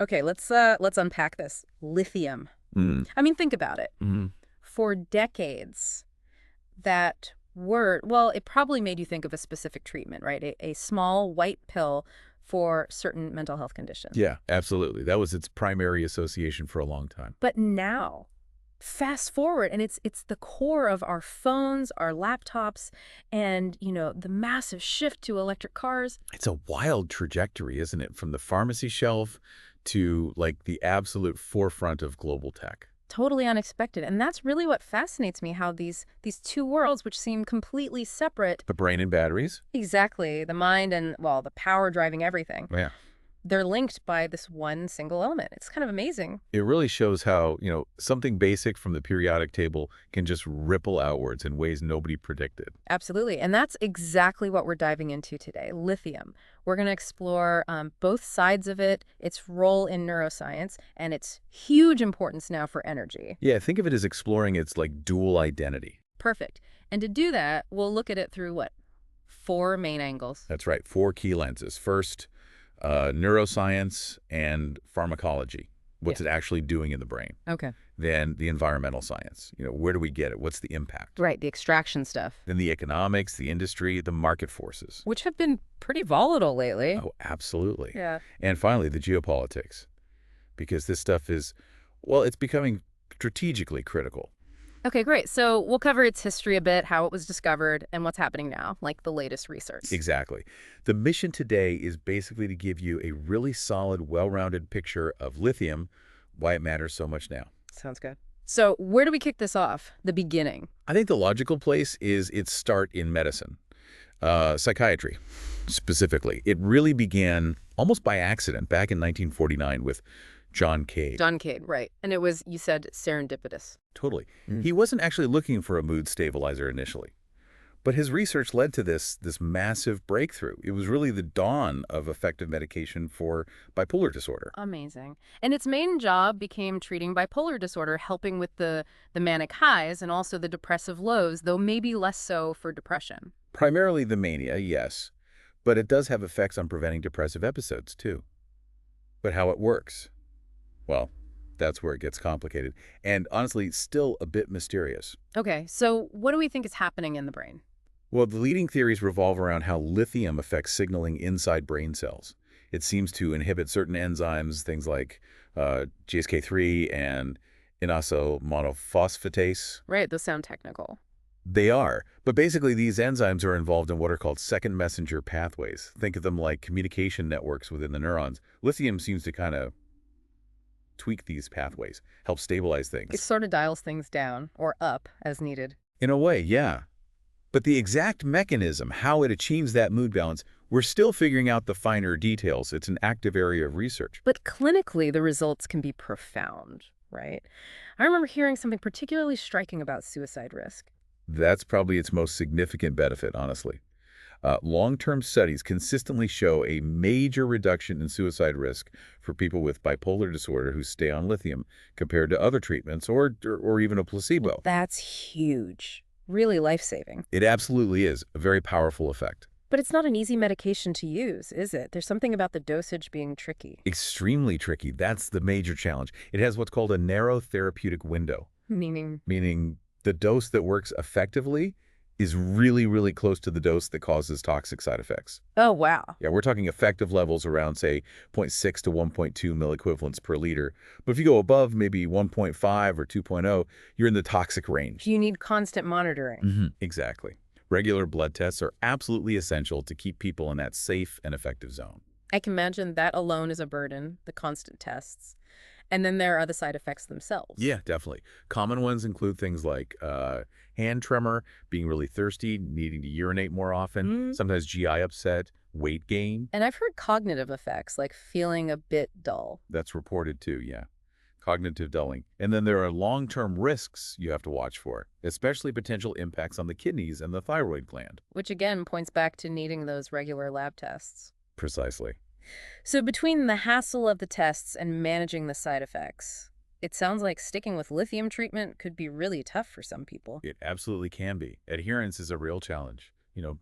Okay, let's unpack this. Lithium. Mm. I mean, think about it. Hmm. For decades, that word, well, it probably made you think of a specific treatment, right? A small white pill for certain mental health conditions. Yeah, absolutely. That was its primary association for a long time. But now, fast forward, and it's the core of our phones, our laptops, and, the massive shift to electric cars. It's a wild trajectory, isn't it? From the pharmacy shelf to like the absolute forefront of global tech. Totally unexpected. And that's really what fascinates me, how these two worlds, which seem completely separate, The brain and batteries? exactly, the mind and, well, the power driving everything, Yeah. they're linked by this one single element. It's kind of amazing. It really shows how, something basic from the periodic table can just ripple outwards in ways nobody predicted. Absolutely. And that's exactly what we're diving into today, lithium. We're going to explore both sides of it, its role in neuroscience, and its huge importance now for energy. Yeah, think of it as exploring its like dual identity. Perfect. And to do that, we'll look at it through what? Four main angles. That's right, four key lenses. First, neuroscience and pharmacology. Yeah. What's it actually doing in the brain? Okay. Then the environmental science. Where do we get it? What's the impact? Right, the extraction stuff, Then the economics, the industry, the market forces. which have been pretty volatile lately. Oh, absolutely. Yeah. And finally, the geopolitics. Because this stuff is, well, it's becoming strategically critical. Okay, great. So we'll cover its history a bit, how it was discovered, and what's happening now, like the latest research. Exactly. The mission today is basically to give you a really solid, well-rounded picture of lithium, why it matters so much now. Sounds good. So where do we kick this off? The beginning. I think the logical place is its start in medicine, psychiatry specifically. It really began almost by accident back in 1949 with John Cade. John Cade, right. And it was, you said, serendipitous. Totally. Mm. He wasn't actually looking for a mood stabilizer initially. But his research led to this massive breakthrough. It was really the dawn of effective medication for bipolar disorder. Amazing. And its main job became treating bipolar disorder, helping with the manic highs and also the depressive lows, though maybe less so for depression. Primarily the mania, yes, but it does have effects on preventing depressive episodes, too. But how it works? Well, that's where it gets complicated, and honestly, still a bit mysterious. Okay, so what do we think is happening in the brain? Well, the leading theories revolve around how lithium affects signaling inside brain cells. It seems to inhibit certain enzymes, things like GSK3 and inositol monophosphatase. Right, those sound technical. They are, but basically these enzymes are involved in what are called second messenger pathways. Think of them like communication networks within the neurons. Lithium seems to kind of tweak these pathways, help stabilize It things. sort of dials things down or up as needed. In a way, yeah. But the exact mechanism, how it achieves that mood balance, we're still figuring out the finer details. It's an active area of research. But clinically, the results can be profound, right? I remember hearing something particularly striking about suicide risk. That's probably its most significant benefit, honestly. Long-term studies consistently show a major reduction in suicide risk for people with bipolar disorder who stay on lithium compared to other treatments or even a placebo. That's huge. Really life-saving. It absolutely is a very powerful effect. But it's not an easy medication to use, is it? There's something about the dosage being tricky. Extremely tricky. That's the major challenge. It has what's called a narrow therapeutic window, Meaning, meaning the dose that works effectively is really, really close to the dose that causes toxic side effects. oh, wow. Yeah, we're talking effective levels around, say, zero 0.6 to 1.2 milliequivalents per liter. But if you go above maybe 1.5 or 2.0, you're in the toxic range. You need constant monitoring. Exactly. Regular blood tests are absolutely essential to keep people in that safe and effective zone. I can imagine that alone is a burden, the constant tests. And then there are the side effects themselves. Yeah, definitely. Common ones include things like hand tremor, being really thirsty, needing to urinate more often, sometimes GI upset, weight gain. And I've heard cognitive effects, like feeling a bit dull. That's reported too, yeah. Cognitive dulling. And then there are long-term risks you have to watch for, especially potential impacts on the kidneys and the thyroid gland. Which again points back to needing those regular lab tests. Precisely. So between the hassle of the tests and managing the side effects, it sounds like sticking with lithium treatment could be really tough for some people. It absolutely can be. Adherence is a real challenge.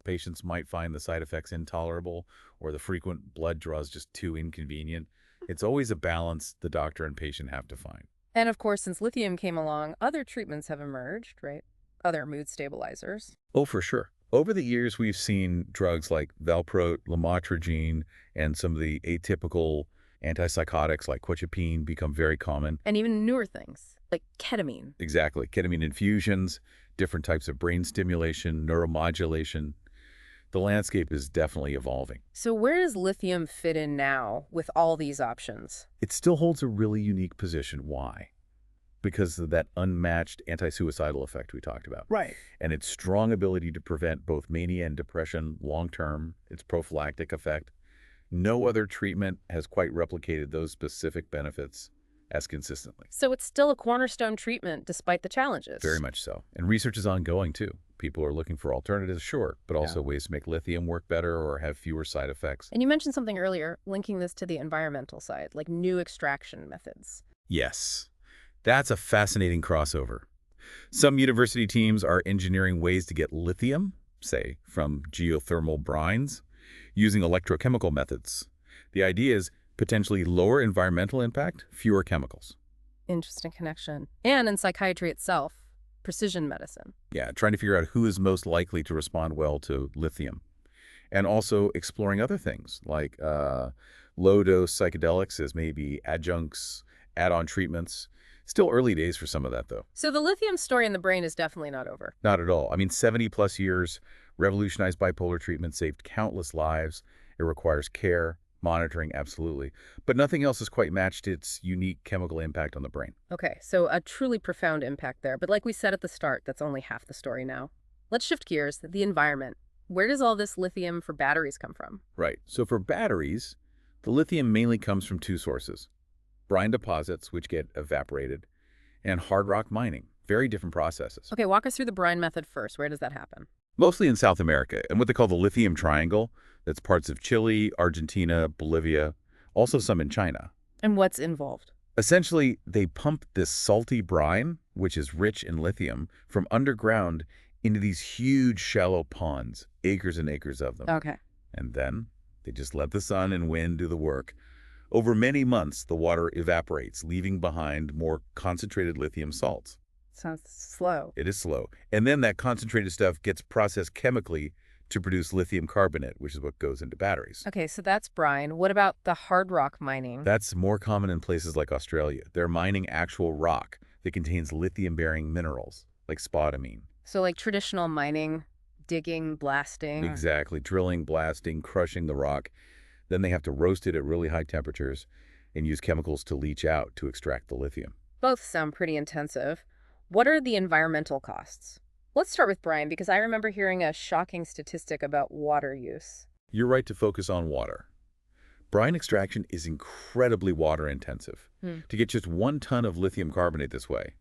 Patients might find the side effects intolerable or the frequent blood draws just too inconvenient. It's always a balance the doctor and patient have to find. And of course, since lithium came along, other treatments have emerged, right? Other mood stabilizers. Oh, for sure. Over the years, we've seen drugs like Valproate, lamotrigine, and some of the atypical antipsychotics like quetiapine become very common. And even newer things, like ketamine. Exactly. Ketamine infusions, different types of brain stimulation, neuromodulation. The landscape is definitely evolving. So where does lithium fit in now with all these options? It still holds a really unique position. Why? Because of that unmatched anti-suicidal effect we talked about. Right. And its strong ability to prevent both mania and depression long-term, its prophylactic effect. No other treatment has quite replicated those specific benefits as consistently. So it's still a cornerstone treatment despite the challenges. Very much so. And research is ongoing, too. People are looking for alternatives, sure, but also ways to make lithium work better or have fewer side effects. And you mentioned something earlier, linking this to the environmental side, like new extraction methods. Yes, that's a fascinating crossover. Some university teams are engineering ways to get lithium, say, from geothermal brines, using electrochemical methods. The idea is potentially lower environmental impact, fewer chemicals. Interesting connection. And in psychiatry itself, precision medicine. Yeah, trying to figure out who is most likely to respond well to lithium. And also exploring other things like low-dose psychedelics as maybe adjuncts, add-on treatments. Still early days for some of that, though. So the lithium story in the brain is definitely not over. Not at all. I mean, 70-plus years, revolutionized bipolar treatment, saved countless lives. It requires care, monitoring, absolutely. But nothing else has quite matched its unique chemical impact on the brain. Okay, so a truly profound impact there. But like we said at the start, that's only half the story now. Let's shift gears. The environment. Where does all this lithium for batteries come from? Right. So for batteries, the lithium mainly comes from two sources. Brine deposits, which get evaporated, and hard rock mining. Very different processes. Okay, walk us through the brine method first. Where does that happen? Mostly in South America, and what they call the lithium triangle. That's parts of Chile, Argentina, Bolivia, also some in China. And what's involved? Essentially, they pump this salty brine, which is rich in lithium, from underground into these huge shallow ponds, acres and acres of them. Okay. And then they just let the sun and wind do the work. Over many months, the water evaporates, leaving behind more concentrated lithium salts. Sounds slow. It is slow. And then that concentrated stuff gets processed chemically to produce lithium carbonate, which is what goes into batteries. Okay, so that's brine. What about the hard rock mining? That's more common in places like Australia. They're mining actual rock that contains lithium-bearing minerals, like spodumene. So like traditional mining, digging, blasting. Exactly. Drilling, blasting, crushing the rock. Then they have to roast it at really high temperatures and use chemicals to leach out to extract the lithium. Both sound pretty intensive. What are the environmental costs? Let's start with brine, because I remember hearing a shocking statistic about water use. You're right to focus on water. Brine extraction is incredibly water intensive. To get just 1 ton of lithium carbonate this way,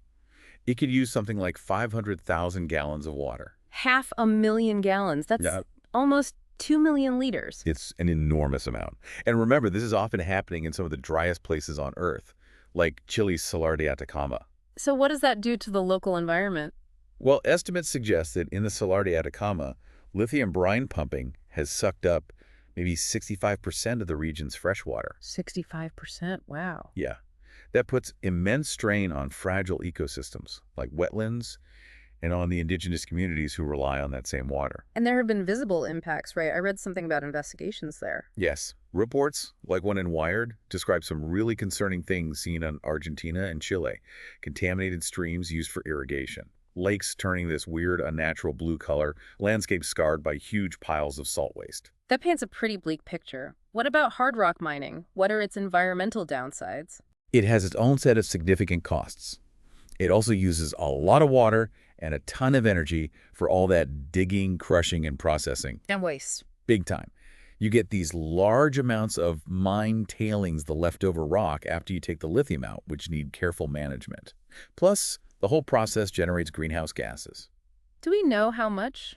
it could use something like 500,000 gallons of water. 500,000 gallons. That's almost 2 million liters. It's an enormous amount. And remember, this is often happening in some of the driest places on Earth, like Chile's Salar de Atacama. So what does that do to the local environment? Well, estimates suggest that in the Salar de Atacama, lithium brine pumping has sucked up maybe 65% of the region's fresh water. 65%? Wow. Yeah. That puts immense strain on fragile ecosystems like wetlands and on the indigenous communities who rely on that same water. And there have been visible impacts, right? I read something about investigations there. Yes. Reports, like one in Wired, describe some really concerning things seen in Argentina and Chile. Contaminated streams used for irrigation. Lakes turning this weird, unnatural blue color. Landscapes scarred by huge piles of salt waste. That paints a pretty bleak picture. What about hard rock mining? What are its environmental downsides? It has its own set of significant costs. It also uses a lot of water and a ton of energy for all that digging, crushing, and processing. And waste. Big time. You get these large amounts of mine tailings, the leftover rock, after you take the lithium out, which need careful management. Plus, the whole process generates greenhouse gases. Do we know how much?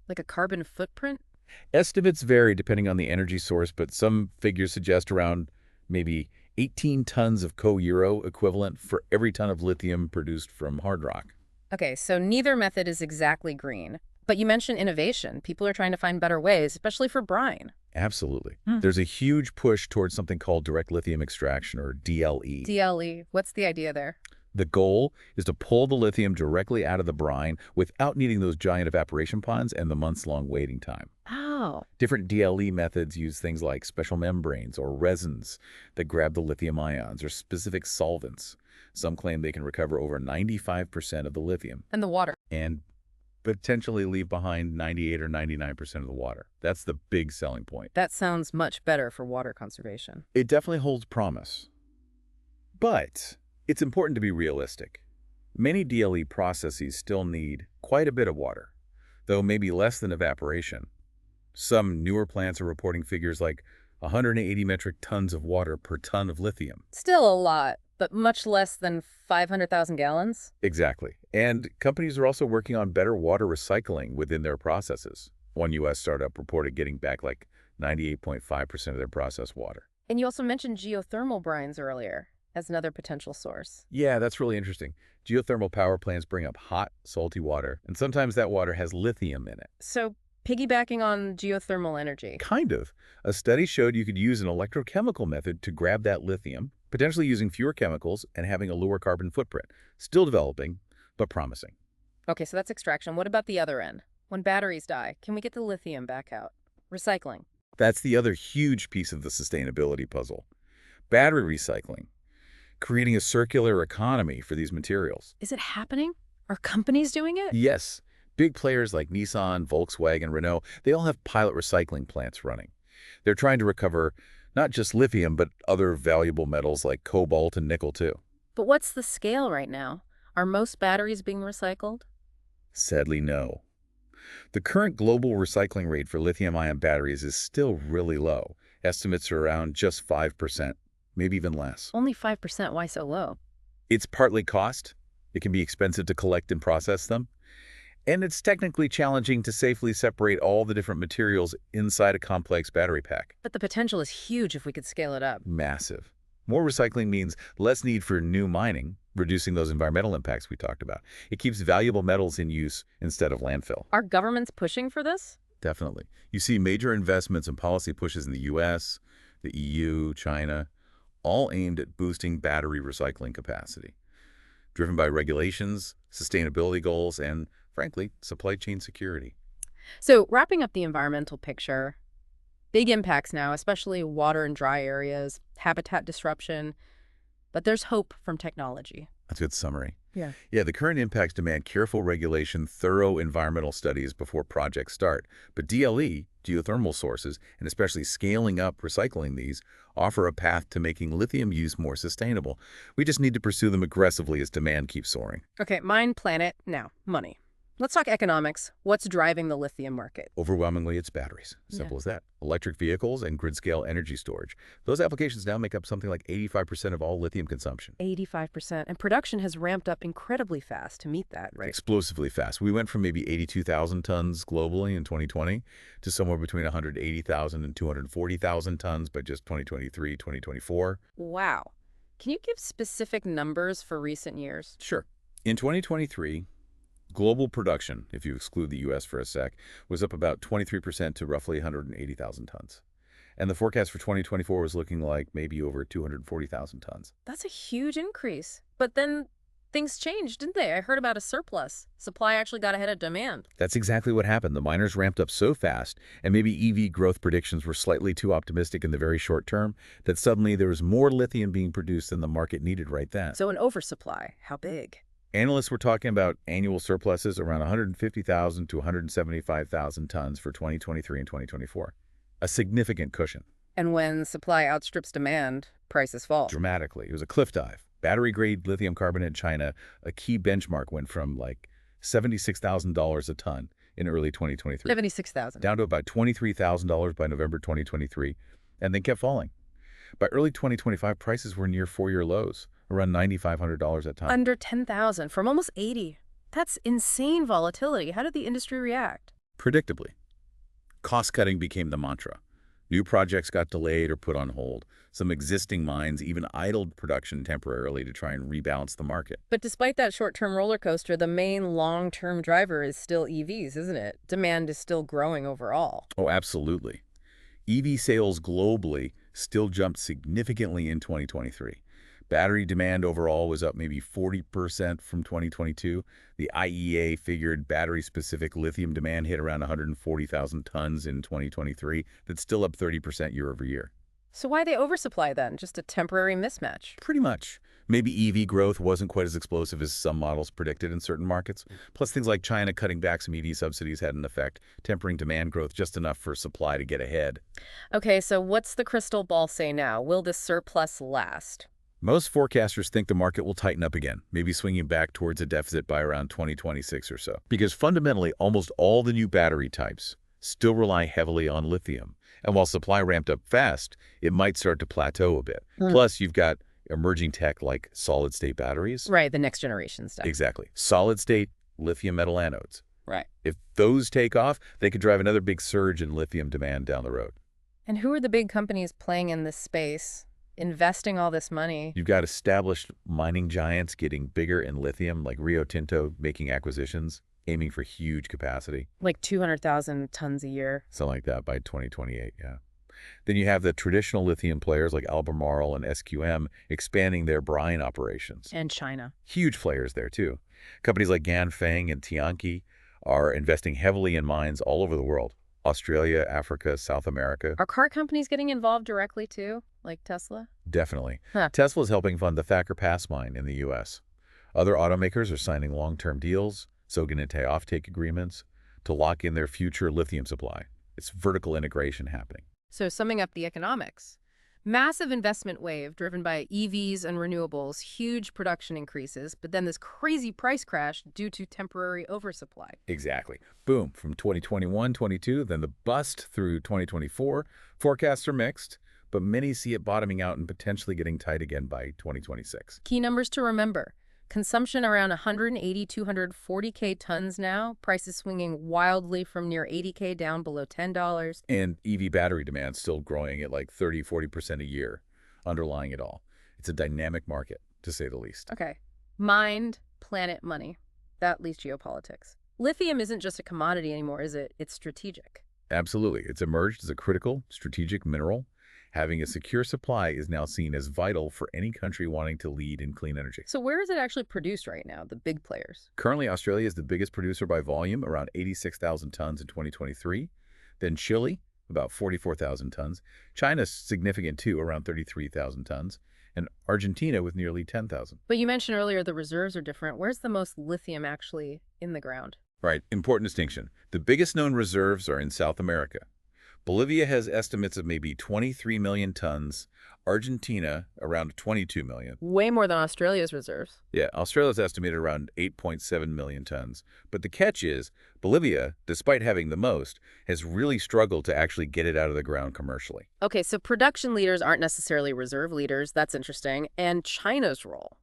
Like a carbon footprint? Estimates vary depending on the energy source, but some figures suggest around maybe 18 tons of co-euro equivalent for every ton of lithium produced from hard rock. Okay, so neither method is exactly green. But you mentioned innovation. People are trying to find better ways, especially for brine. Absolutely. Hmm. There's a huge push towards something called direct lithium extraction, or DLE. DLE, what's the idea there? The goal is to pull the lithium directly out of the brine without needing those giant evaporation ponds and the months-long waiting time. Oh, Different DLE methods use things like special membranes or resins that grab the lithium ions or specific solvents. Some claim they can recover over 95% of the lithium and the water. and potentially leave behind 98 or 99% of the water. That's the big selling point. That sounds much better for water conservation. It definitely holds promise. But it's important to be realistic. Many DLE processes still need quite a bit of water, though maybe less than evaporation. Some newer plants are reporting figures like 180 metric tons of water per ton of lithium. Still a lot, but much less than 500,000 gallons. Exactly. And companies are also working on better water recycling within their processes. One U.S. startup reported getting back like 98.5% of their processed water. And you also mentioned geothermal brines earlier as another potential source. Yeah, that's really interesting. Geothermal power plants bring up hot, salty water, and sometimes that water has lithium in it. So, piggybacking on geothermal energy. Kind of. A study showed you could use an electrochemical method to grab that lithium, potentially using fewer chemicals and having a lower carbon footprint. Still developing, but promising. Okay, so that's extraction. What about the other end? When batteries die, can we get the lithium back out? Recycling. That's the other huge piece of the sustainability puzzle. Battery recycling. Creating a circular economy for these materials. Is it happening? Are companies doing it? Yes, big players like Nissan, Volkswagen, Renault, they all have pilot recycling plants running. They're trying to recover not just lithium, but other valuable metals like cobalt and nickel too. But what's the scale right now? Are most batteries being recycled? Sadly, no. The current global recycling rate for lithium-ion batteries is still really low. Estimates are around just 5%, maybe even less. Only 5%. Why so low? It's partly cost. It can be expensive to collect and process them. And it's technically challenging to safely separate all the different materials inside a complex battery pack. But the potential is huge if we could scale it up. Massive. More recycling means less need for new mining, reducing those environmental impacts we talked about. It keeps valuable metals in use instead of landfill. Are governments pushing for this? Definitely. You see major investments and policy pushes in the U.S., the EU, China, all aimed at boosting battery recycling capacity, driven by regulations, sustainability goals, and, frankly, supply chain security. So, wrapping up the environmental picture, big impacts now, especially water and dry areas, habitat disruption, but there's hope from technology. That's a good summary. Yeah. Yeah, the current impacts demand careful regulation, thorough environmental studies before projects start. But DLE, geothermal sources, and especially scaling up recycling these, offer a path to making lithium use more sustainable. We just need to pursue them aggressively as demand keeps soaring. Okay, mind, planet, now, money. Let's talk economics. What's driving the lithium market? Overwhelmingly, it's batteries. Simple as that. Electric vehicles and grid-scale energy storage. Those applications now make up something like 85% of all lithium consumption. 85%. And production has ramped up incredibly fast to meet that, right? Explosively fast. We went from maybe 82,000 tons globally in 2020 to somewhere between 180,000 and 240,000 tons by just 2023, 2024. Wow. Can you give specific numbers for recent years? Sure. In 2023, global production, if you exclude the U.S. for a sec, was up about 23% to roughly 180,000 tons. And the forecast for 2024 was looking like maybe over 240,000 tons. That's a huge increase. But then things changed, didn't they? I heard about a surplus. Supply actually got ahead of demand. That's exactly what happened. The miners ramped up so fast, and maybe EV growth predictions were slightly too optimistic in the very short term, that suddenly there was more lithium being produced than the market needed right then. So an oversupply. How big? Analysts were talking about annual surpluses around 150,000 to 175,000 tons for 2023 and 2024. A significant cushion. And when supply outstrips demand, prices fall. Dramatically. It was a cliff dive. Battery-grade lithium carbonate in China, a key benchmark, went from like $76,000 a ton in early 2023. 76,000. Down to about $23,000 by November 2023, and then kept falling. By early 2025, prices were near four-year lows, around $9,500 a ton. Under 10,000 from almost 80. That's insane volatility. How did the industry react? Predictably, cost-cutting became the mantra. New projects got delayed or put on hold. Some existing mines even idled production temporarily to try and rebalance the market. But despite that short-term roller coaster, the main long-term driver is still EVs, isn't it? Demand is still growing overall. Oh, absolutely. EV sales globally still jumped significantly in 2023. Battery demand overall was up maybe 40% from 2022. The IEA figured battery-specific lithium demand hit around 140,000 tons in 2023. That's still up 30% year over year. So why the oversupply then? Just a temporary mismatch? Pretty much. Maybe EV growth wasn't quite as explosive as some models predicted in certain markets. Plus, things like China cutting back some EV subsidies had an effect, tempering demand growth just enough for supply to get ahead. Okay, so what's the crystal ball say now? Will this surplus last? Most forecasters think the market will tighten up again, maybe swinging back towards a deficit by around 2026 or so. Because fundamentally, almost all the new battery types still rely heavily on lithium. And while supply ramped up fast, it might start to plateau a bit. Plus, you've got emerging tech like solid-state batteries. Right, the next generation stuff. Exactly. Solid-state lithium metal anodes. Right. If those take off, they could drive another big surge in lithium demand down the road. And who are the big companies playing in this space, investing all this money? You've got established mining giants getting bigger in lithium, like Rio Tinto making acquisitions, aiming for huge capacity. Like 200,000 tons a year. Something like that by 2028, yeah. Then you have the traditional lithium players like Albemarle and SQM expanding their brine operations. And China. Huge players there, too. Companies like Ganfeng and Tianqi are investing heavily in mines all over the world. Australia, Africa, South America. Are car companies getting involved directly, too? Like Tesla? Definitely. Huh. Tesla is helping fund the Thacker Pass mine in the U.S. Other automakers are signing long-term deals, Sogenite offtake agreements, to lock in their future lithium supply. It's vertical integration happening. So summing up the economics, massive investment wave driven by EVs and renewables, huge production increases, but then this crazy price crash due to temporary oversupply. Exactly. Boom. From 2021-22, then the bust through 2024. Forecasts are mixed, but many see it bottoming out and potentially getting tight again by 2026. Key numbers to remember. Consumption around 180, 240K tons now. Prices swinging wildly from near 80K down below $10. And EV battery demand still growing at like 30-40% a year, underlying it all. It's a dynamic market, to say the least. Okay. Mind, planet, money. That leaves geopolitics. Lithium isn't just a commodity anymore, is it? It's strategic. Absolutely. It's emerged as a critical, strategic mineral. Having a secure supply is now seen as vital for any country wanting to lead in clean energy. So where is it actually produced right now, the big players? Currently, Australia is the biggest producer by volume, around 86,000 tons in 2023. Then Chile, about 44,000 tons. China's significant too, around 33,000 tons. And Argentina with nearly 10,000. But you mentioned earlier the reserves are different. Where's the most lithium actually in the ground? Right, important distinction. The biggest known reserves are in South America. Bolivia has estimates of maybe 23 million tons. Argentina, around 22 million. Way more than Australia's reserves. Yeah, Australia's estimated around 8.7 million tons. But the catch is, Bolivia, despite having the most, has really struggled to actually get it out of the ground commercially. Okay, so production leaders aren't necessarily reserve leaders. That's interesting. And China's role.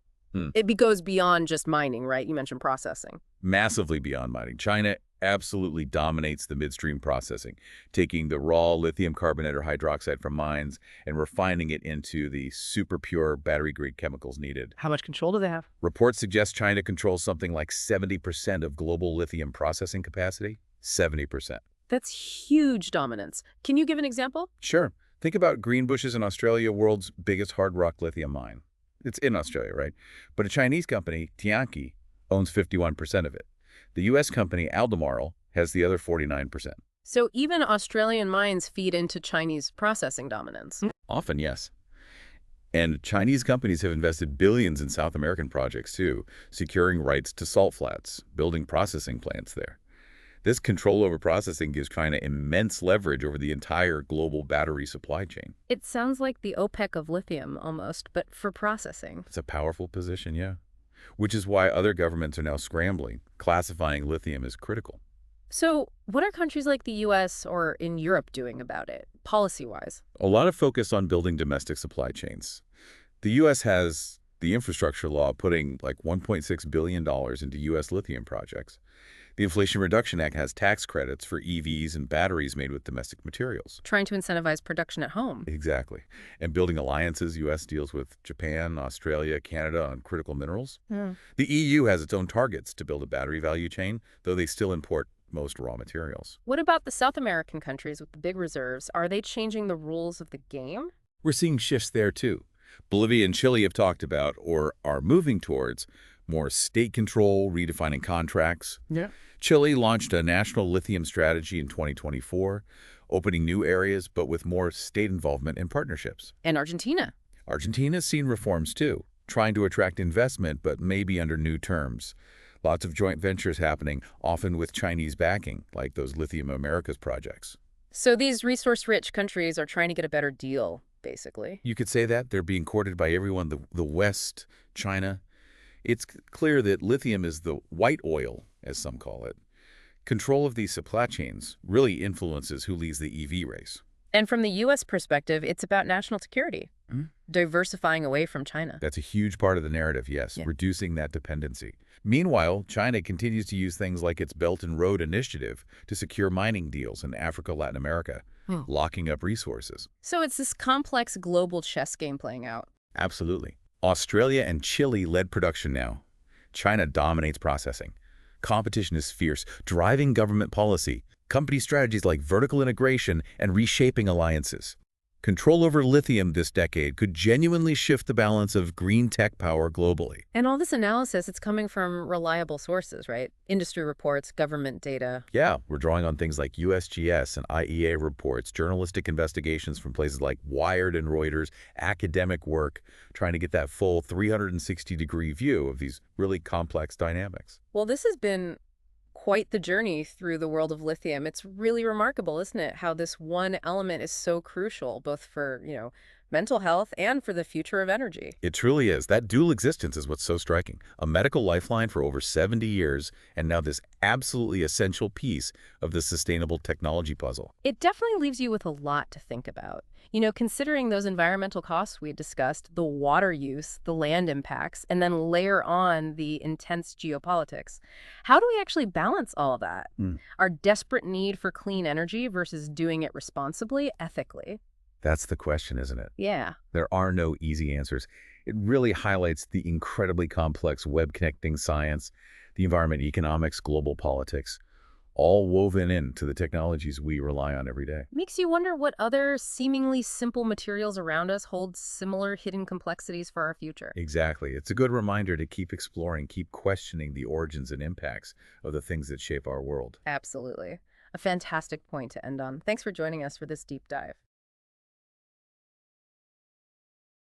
It goes beyond just mining, right? You mentioned processing. Massively beyond mining. China absolutely dominates the midstream processing, taking the raw lithium carbonate or hydroxide from mines and refining it into the super pure battery-grade chemicals needed. How much control do they have? Reports suggest China controls something like 70% of global lithium processing capacity. 70%. That's huge dominance. Can you give an example? Sure. Think about Greenbushes in Australia, world's biggest hard rock lithium mine. It's in Australia, right? But a Chinese company, Tianqi, owns 51% of it. The U.S. company, Albemarle, has the other 49%. So even Australian mines feed into Chinese processing dominance. Often, yes. And Chinese companies have invested billions in South American projects, too, securing rights to salt flats, building processing plants there. This control over processing gives China immense leverage over the entire global battery supply chain. It sounds like the OPEC of lithium, almost, but for processing. It's a powerful position, yeah. Which is why other governments are now scrambling, classifying lithium as critical. So what are countries like the U.S. or in Europe doing about it, policy-wise? A lot of focus on building domestic supply chains. The U.S. has the infrastructure law putting like $1.6 billion into U.S. lithium projects. The Inflation Reduction Act has tax credits for EVs and batteries made with domestic materials. Trying to incentivize production at home. Exactly. And building alliances, U.S. deals with Japan, Australia, Canada on critical minerals. The EU has its own targets to build a battery value chain, though they still import most raw materials. What about the South American countries with the big reserves? Are they changing the rules of the game? We're seeing shifts there too. Bolivia and Chile have talked about, or are moving towards, more state control, redefining contracts. Yeah. Chile launched a national lithium strategy in 2024, opening new areas but with more state involvement and partnerships. And Argentina? Argentina's seen reforms too, trying to attract investment but maybe under new terms. Lots of joint ventures happening, often with Chinese backing, like those Lithium Americas projects. So these resource-rich countries are trying to get a better deal, basically. You could say that they're being courted by everyone, the West, China. It's clear that lithium is the white oil, as some call it. Control of these supply chains really influences who leads the EV race. And from the U.S. perspective, it's about national security, Mhm. diversifying away from China. That's a huge part of the narrative, yes, Yeah. reducing that dependency. Meanwhile, China continues to use things like its Belt and Road Initiative to secure mining deals in Africa, Latin America, Hmm. locking up resources. So it's this complex global chess game playing out. Absolutely. Australia and Chile led production now. China dominates processing. Competition is fierce, driving government policy, company strategies like vertical integration and reshaping alliances. Control over lithium this decade could genuinely shift the balance of green tech power globally. And all this analysis, it's coming from reliable sources, right? Industry reports, government data. Yeah, we're drawing on things like USGS and IEA reports, journalistic investigations from places like Wired and Reuters, academic work, trying to get that full 360-degree view of these really complex dynamics. Well, this has been quite the journey through the world of lithium. It's really remarkable, isn't it? How this one element is so crucial, both for, mental health and for the future of energy. It truly is. That dual existence is what's so striking. A medical lifeline for over 70 years, and now this absolutely essential piece of the sustainable technology puzzle. It definitely leaves you with a lot to think about. Considering those environmental costs we discussed, the water use, the land impacts, and then layer on the intense geopolitics. How do we actually balance all of that? Our desperate need for clean energy versus doing it responsibly, ethically? That's the question, isn't it? Yeah. There are no easy answers. It really highlights the incredibly complex web-connecting science, the environment, economics, global politics, all woven into the technologies we rely on every day. Makes you wonder what other seemingly simple materials around us hold similar hidden complexities for our future. Exactly. It's a good reminder to keep exploring, keep questioning the origins and impacts of the things that shape our world. Absolutely. A fantastic point to end on. Thanks for joining us for this deep dive.